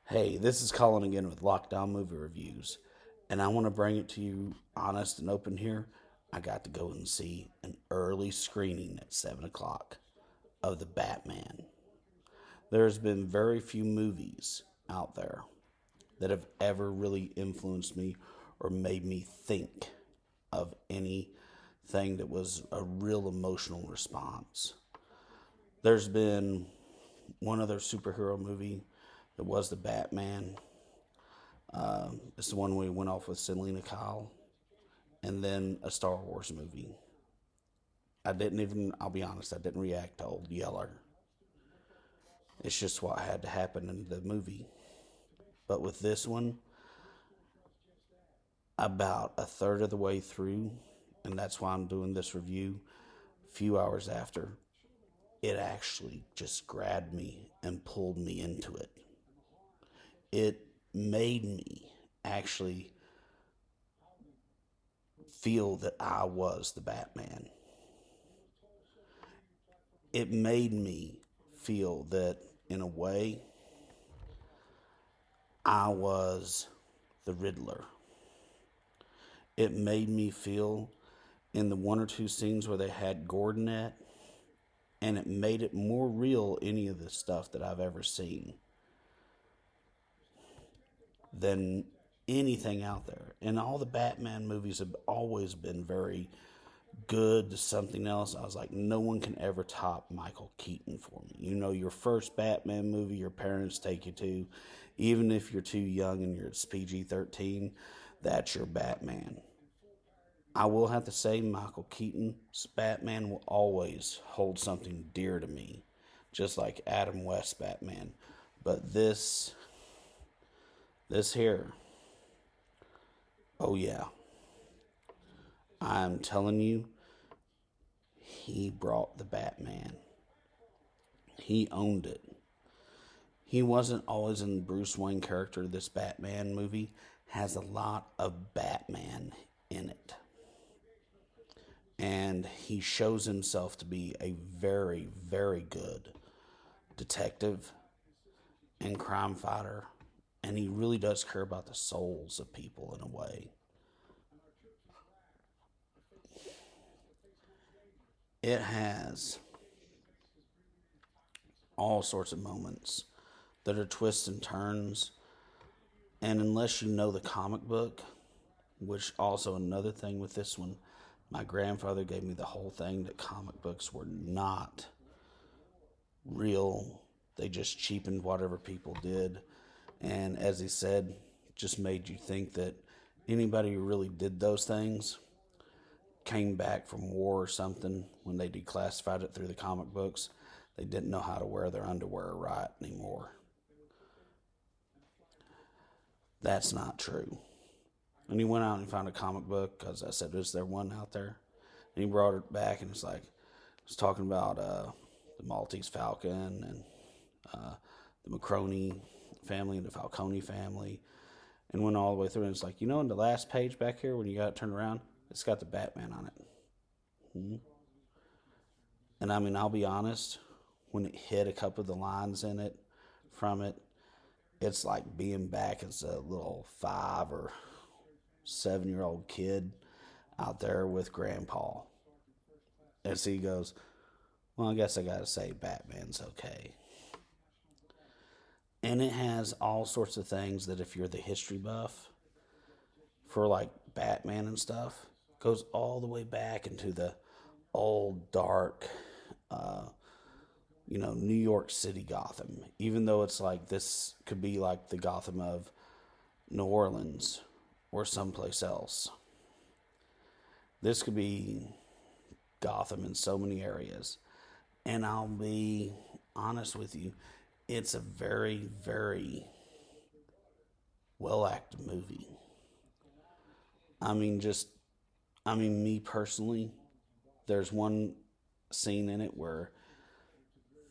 Hey, this is Colin again with Lockdown Movie Reviews, and I want to bring it to you honest and open here. I got to go and see an early screening at 7 o'clock of The Batman. There's been very few movies out there that have ever really influenced me or made me think of anything that was a real emotional response. There's been one other superhero movie that was The Batman. It's the one we went off with Selena Kyle, and then a Star Wars movie. I'll be honest, I didn't react to Old Yeller. It's just what had to happen in the movie. But with this one, about a third of the way through, and that's why I'm doing this review a few hours after, it actually just grabbed me and pulled me into it. It made me actually feel that I was the Batman. It made me feel that, in a way, I was the Riddler. It made me feel, in the one or two scenes where they had Gordon at, and it made it more real any of the stuff that I've ever seen than anything out there. And all the Batman movies have always been very good to something else. I was like, no one can ever top Michael Keaton for me. You know, your first Batman movie your parents take you to, even if you're too young and you're PG 13, that's your Batman. I will have to say, Michael Keaton's Batman will always hold something dear to me, just like Adam West's Batman. But this here, oh yeah, I'm telling you, he brought the Batman. He owned it. He wasn't always in Bruce Wayne character. This Batman movie has a lot of Batman in it. And he shows himself to be a very, very good detective and crime fighter. And he really does care about the souls of people in a way. It has all sorts of moments that are twists and turns. And unless you know the comic book, which also another thing with this one, my grandfather gave me the whole thing that comic books were not real. They just cheapened whatever people did. And as he said, just made you think that anybody who really did those things came back from war or something when they declassified it through the comic books. They didn't know how to wear their underwear right anymore. That's not true. And he went out and found a comic book because I said, is there one out there? And he brought it back and it's like, it was talking about the Maltese Falcon and the Macroni family and the Falcone family, and went all the way through. And it's like, in the last page back here, when you got it turned around, it's got the Batman on it. Mm-hmm. And I mean, I'll be honest, when it hit a couple of the lines in it from it, it's like being back as a little 5 or 7 year old kid out there with Grandpa. And so he goes, well, I guess I gotta say Batman's okay. And it has all sorts of things that, if you're the history buff for like Batman and stuff, goes all the way back into the old dark, uh, New York City Gotham. Even though it's like this could be like the Gotham of New Orleans or someplace else. This could be Gotham in so many areas. And I'll be honest with you, it's a very, very well acted movie. Me personally, there's one scene in it where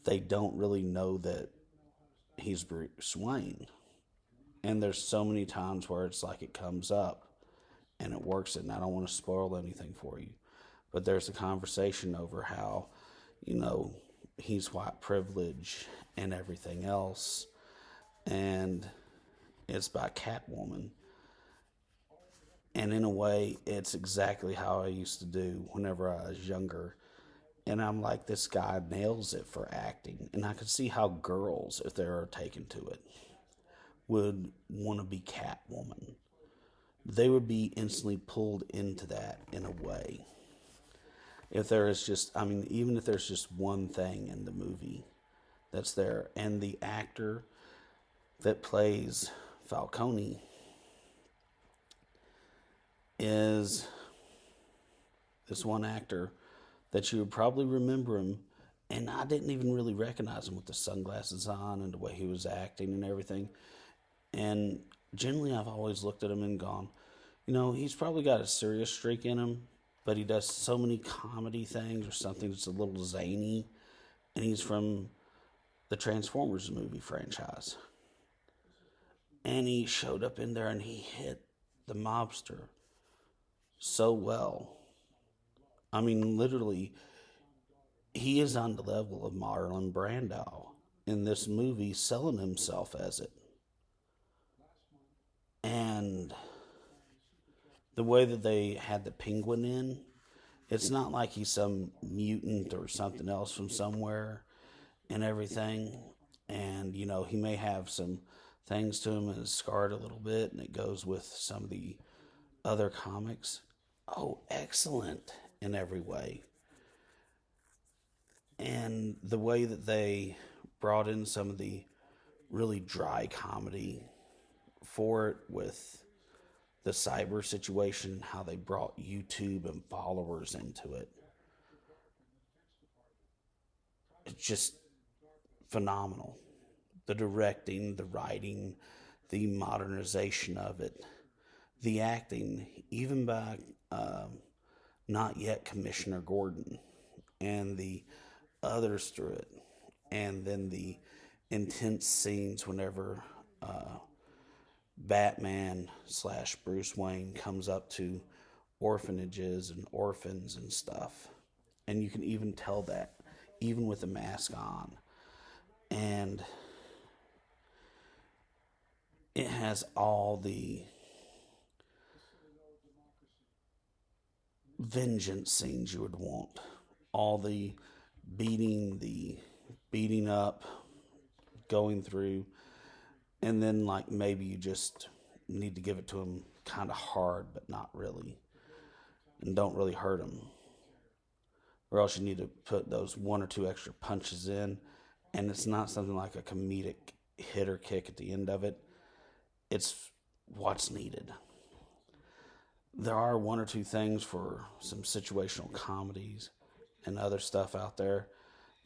they don't really know that he's Bruce Wayne. And there's so many times where it's like it comes up and it works, and I don't want to spoil anything for you. But there's a conversation over how, you know, he's white privilege and everything else. And It's by Catwoman. And in a way, it's exactly how I used to do whenever I was younger. And I'm like, this guy nails it for acting. And I could see how girls, if they were taken to it, would want to be Catwoman. They would be instantly pulled into that in a way. If there is just, I mean, even if there's just one thing in the movie that's there, and the actor that plays Falcone is this one actor that you would probably remember him, and I didn't even really recognize him with the sunglasses on and the way he was acting and everything. And generally, I've always looked at him and gone, he's probably got a serious streak in him, but he does so many comedy things or something that's a little zany, and he's from the Transformers movie franchise. And he showed up in there and he hit the mobster so well. I mean, literally, he is on the level of Marlon Brando in this movie, selling himself as it. And the way that they had the penguin in, it's not like he's some mutant or something else from somewhere and everything. And, he may have some things to him and is scarred a little bit, and it goes with some of the other comics. Oh, excellent in every way. And the way that they brought in some of the really dry comedy for it with the cyber situation, how they brought YouTube and followers into it. It's just phenomenal. The directing, the writing, the modernization of it, the acting, even by not yet Commissioner Gordon and the others through it, and then the intense scenes whenever Batman / Bruce Wayne comes up to orphanages and orphans and stuff, and you can even tell that even with the mask on. And it has all the vengeance scenes you would want, all the beating up, going through, and then like maybe you just need to give it to him kind of hard, but not really, and don't really hurt him, or else you need to put those one or two extra punches in, and it's not something like a comedic hit or kick at the end of it. It's what's needed. There are one or two things for some situational comedies and other stuff out there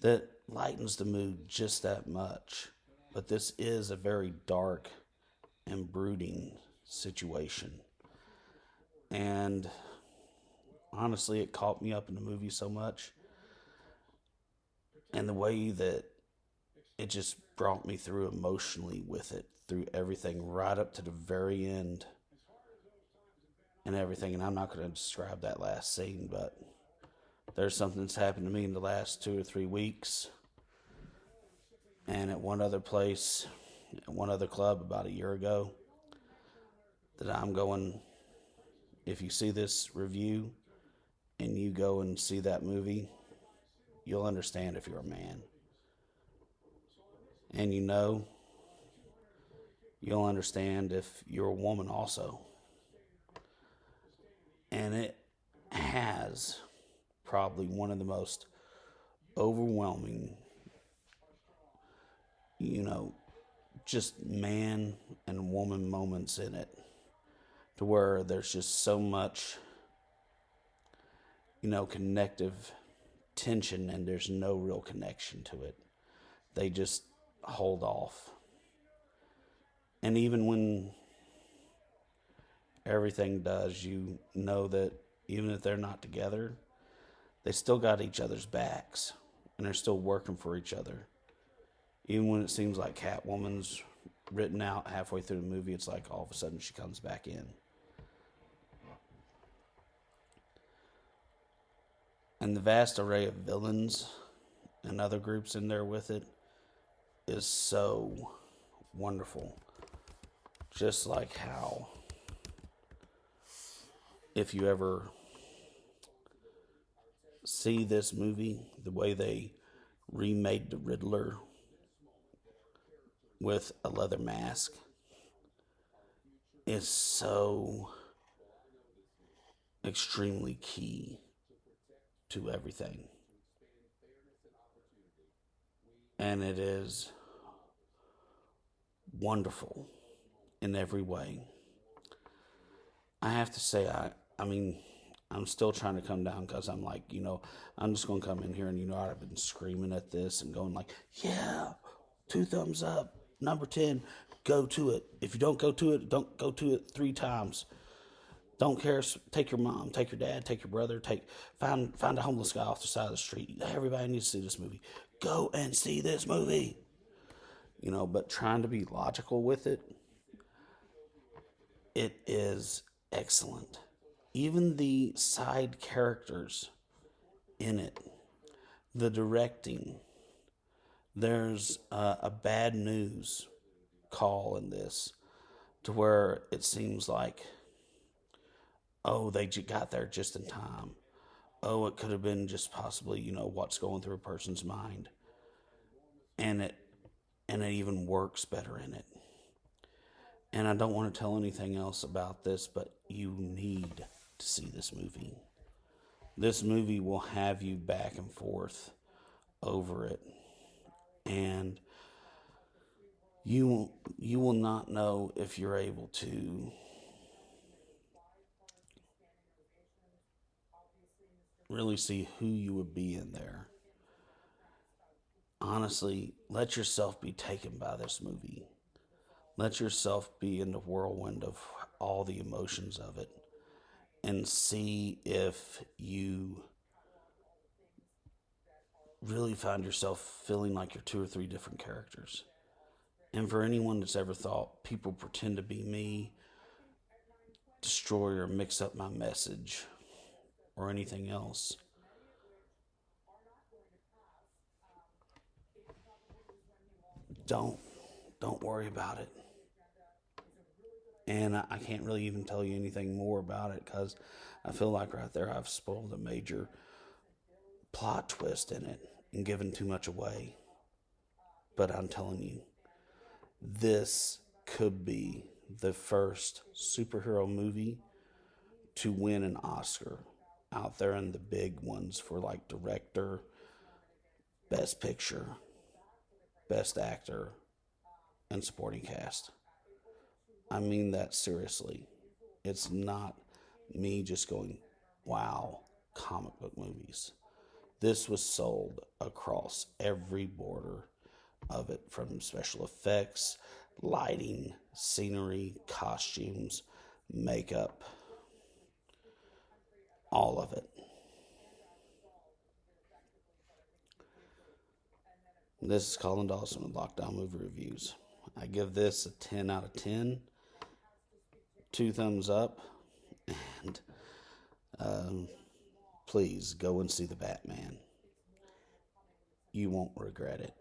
that lightens the mood just that much. But this is a very dark and brooding situation. And honestly, it caught me up in the movie so much. And the way that it just brought me through emotionally with it, through everything, right up to the very end and everything. And I'm not going to describe that last scene, but there's something that's happened to me in the last 2 or 3 weeks, and at one other place, at one other club about a year ago, that I'm going, if you see this review and you go and see that movie, you'll understand if you're a man. And you'll understand if you're a woman also. And it has probably one of the most overwhelming, just man and woman moments in it, to where there's just so much, connective tension, and there's no real connection to it. They just hold off. And even when everything does, that even if they're not together, they still got each other's backs, and they're still working for each other. Even when it seems like Catwoman's written out halfway through the movie, it's like all of a sudden she comes back in. And the vast array of villains and other groups in there with it is so wonderful. Just like how, if you ever see this movie, the way they remade the Riddler with a leather mask is so extremely key to everything. And it is wonderful in every way. I have to say, I mean, I'm still trying to come down because I'm like, I'm just going to come in here and, I've been screaming at this and going like, yeah, 2 thumbs up, number 10, go to it. If you don't go to it, don't go to it 3 times. Don't care. Take your mom, take your dad, take your brother, find a homeless guy off the side of the street. Everybody needs to see this movie. Go and see this movie. But trying to be logical with it, it is excellent. Even the side characters in it, the directing, there's a bad news call in this to where it seems like, oh, they got there just in time. Oh, it could have been just possibly, what's going through a person's mind. And it even works better in it. And I don't want to tell anything else about this, but you need to see this movie. This movie will have you back and forth over it. And you will not know if you're able to really see who you would be in there. Honestly, let yourself be taken by this movie. Let yourself be in the whirlwind of all the emotions of it and see if you really find yourself feeling like you're 2 or 3 different characters. And for anyone that's ever thought people pretend to be me, destroy or mix up my message or anything else, don't worry about it. And I can't really even tell you anything more about it because I feel like right there I've spoiled a major plot twist in it and given too much away. But I'm telling you, this could be the first superhero movie to win an Oscar out there in the big ones for like director, best picture, best actor, and supporting cast. I mean that seriously. It's not me just going, wow, comic book movies. This was sold across every border of it, from special effects, lighting, scenery, costumes, makeup, all of it. This is Colin Dawson with Lockdown Movie Reviews. I give this a 10 out of 10. 2 thumbs up. And please go and see The Batman. You won't regret it.